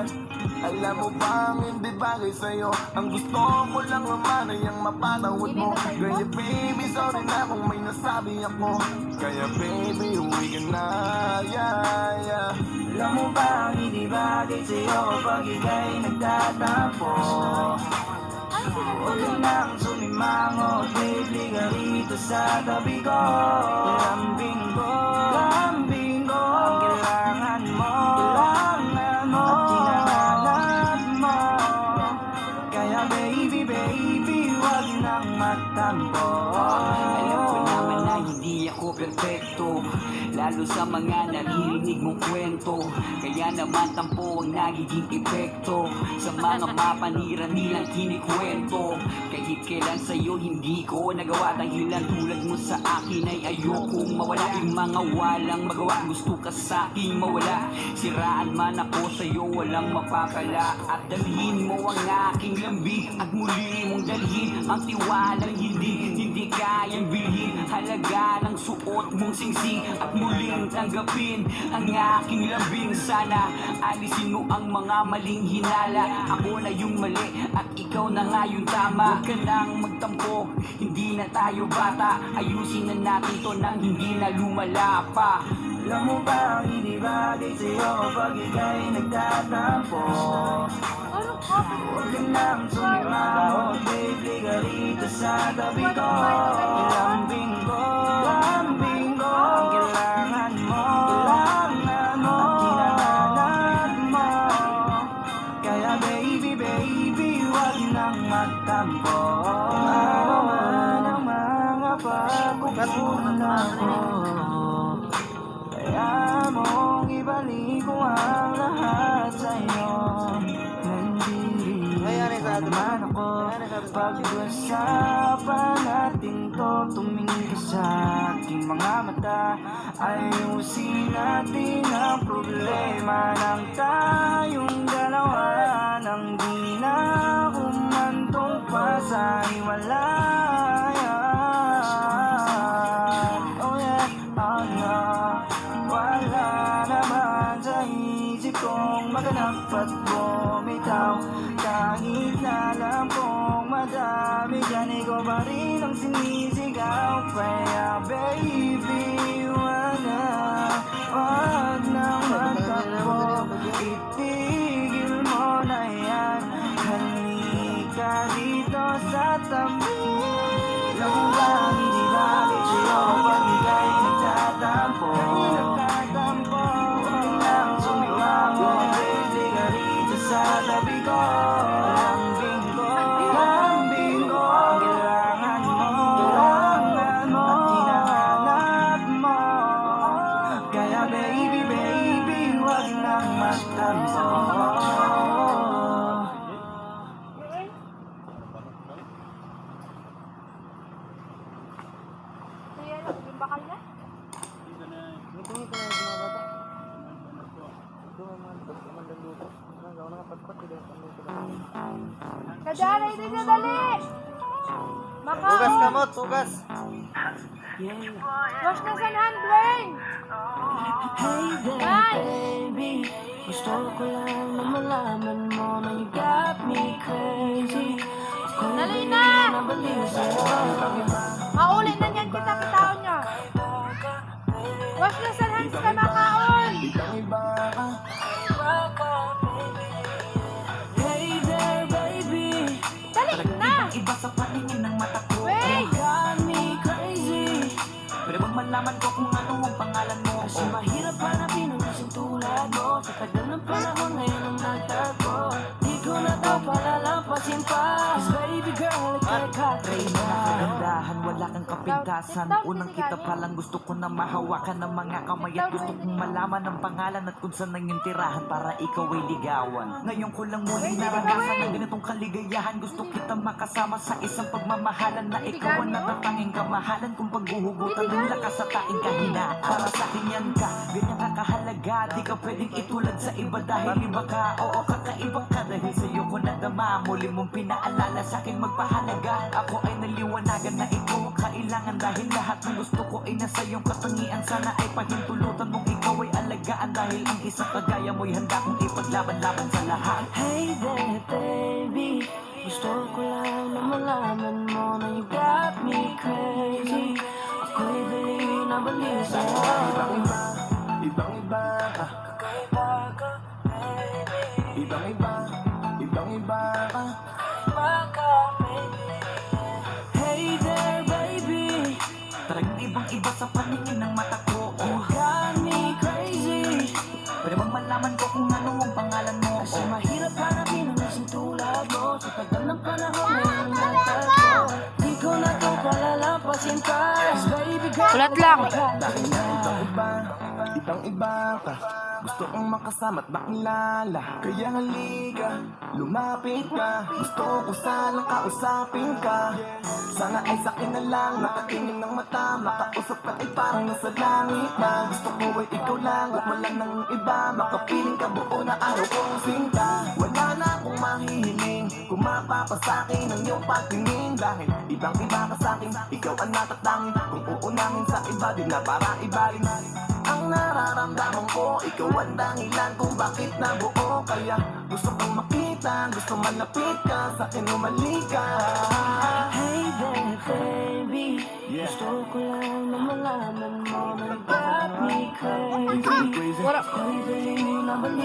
yan. Alam mo bang hindi bagay sa'yo? Ang gusto ko lang naman ay ang mapatawad mo. Kaya baby, sorry na kung may nasabi ako. Kaya baby, uwi ka na, yeah. Alam mo bang hindi bagay sa'yo kapag ika'y nagtatampo? Huwag ka nang sumimangot, baby, ka rito sa tabi ko. Lambing ko, ang kailangan mo, at hinahanap mo. Kaya baby, huwag nang magtampo. Alam ko naman na hindi ako perfecto, lalo sa mga naririnig mong kwento. Kaya naman tampo ang nagiging epekto sa mga mapanira nilang kinikwento. Kahit kailan sa'yo hindi ko nagawa, dahilan tulad mo sa akin ay ayokong mawala. Yung mga walang magawa, gusto ka sa'king mawala. Siraan man ako sa'yo, walang mapakala. At dalhin mo ang aking lambing, at muli mong dalhin ang tiwalang hindi kayang bilhin. Halaga ng suot mong singsing, at muling tanggapin ang aking lambing. Sana alisin mo ang mga maling hinala. Ako na yung mali at ikaw na nga yung tama. Huwag ka nang magtampo, hindi na tayo bata. Ayusin na natin to nang hindi na lumala pa. Alam mo ba ang hindi bagay sa'yo kapag ika'y nagtatampo? Huwag ka nang sumimangot, baby, ka rito sa tabi ko. Lambing ko, ang kailangan mo, at hinahanap mo. Kaya baby, huwag nang magtampo. Awan ang mga pagkukulang ko. Kaya mong ibalik ko ang lahat sa'yo. Nandirinig naman ako pag-usapan natin to. Tumingin ka sa aking mga mata, ayusin natin ang problema ng tayong dalawa. Nang di na kumantong pa sa hiwalayan. Oh yeah, oh no. Wala naman sa isip kong maganap at bumitaw. Kahit na alam kong madami dyan, ikaw pa rin ang sinisigaw. Kaya baby, wag nang magtampo. Itigil mo na yan, halika dito sa tabi. Alam mo ba hindi bagay sa'yo pag ika'y nagtatampo? Huwag nang sumimangot, baby, ka rito sa tabi ko. Lambing ko, ang kailangan mo, at hinahanap mo. Kaya baby, huwag nang magtampo. Yung bakal niya? Ngitungin ko na yung mga bata. Doon ang mga mandaluto. Nagawa na kapatpat ko dahil panluto lang. Kadara, ito niya, dali! Tugas ka mo, tugas! Wash na sa hand, Dwayne! Hey there, baby, gusto ko lang na malaman mo na you got me crazy. Dali na! Maulit na niyan kita, kitaon niya. Wash na sa hands ka, makaon! Hey there, baby, Dali na! Iba sa paningin ng mata ko, Wait! got me crazy. pwede bang malaman ko kung ano ang pangalan mo? Kasi mahirap hanapin ang isang tulad mo. Sa tagal ng panahon ngayon ang nagtago. Di ko na daw palalampasin pa. Cause baby girl, ika'y Katrina. Kagandahan, wala kang kapintasan. Unang kita pa lang gusto ko na mahawakan ng mga kamay. At gusto kong malaman ang pangalan at kung saan ang iyong tirahan para ikaw ay ligawan. Ngayon ko lang muli naranasan ang ganitong kaligayahan. Gusto kita makasama sa isang pagmamahalan na ikaw ang natatanging kamahalan. Kung paghuhugutan ng lakas sa taing kahinaan. Para sa akin yan ka, ganyan ka kahalaga. Di ka pwedeng itulad sa iba dahil iba ka. Oo, kakaiba ka dahil sa'yo ko nadama. Muli mong pinaalala sa akin magpahalaga. Ako ay naliwanagan na ikaw ang kailangan. Dahil lahat ng gusto ko ay nasa iyong katangian. Sana ay pahintulutan mong ikaw ay alagaan. Dahil ang isang kagaya mo'y handa kong ipaglaban-laban sa lahat. Ibang iba, ibang iba ka. Hey there baby, talagang ibang iba sa paningin ng mata ko. You got me crazy. Pwede bang malaman ko kung ano ang pangalan mo? Kasi mahirap hanapin ang isang tulad mo. Sa tagal ng panahon ngayon natagpo. Di ko na to palalampasin pa. Baby girl, Ulat lang. Dahil na ibang iba, ibang iba ka. Gusto kong makasama't makilala. Kaya halika, lumapit ka. Gusto ko sanang kausapin ka. Sana ay sakin na lang, nakatingin ng mata. Makausap ka ay parang nasa langit na. Gusto ko ay ikaw lang at walang nang iba. Makapiling ka buo na araw kong sinta. Wala na akong mahihiling kung mapapasakin ang iyong pagtingin. Dahil ibang iba ka sa'kin, ikaw ang natatangin. Kung uunangin sa iba, di na para ibalin. Ang nararamdaman ko, ikaw ang dahilan kung bakit nabuo. Kaya gusto kong makita, gusto malapit ka, sa'kin umalik ka. hey there baby, gusto ko lang na malaman mo na you got me crazy. Crazy. What up? Baby, na balik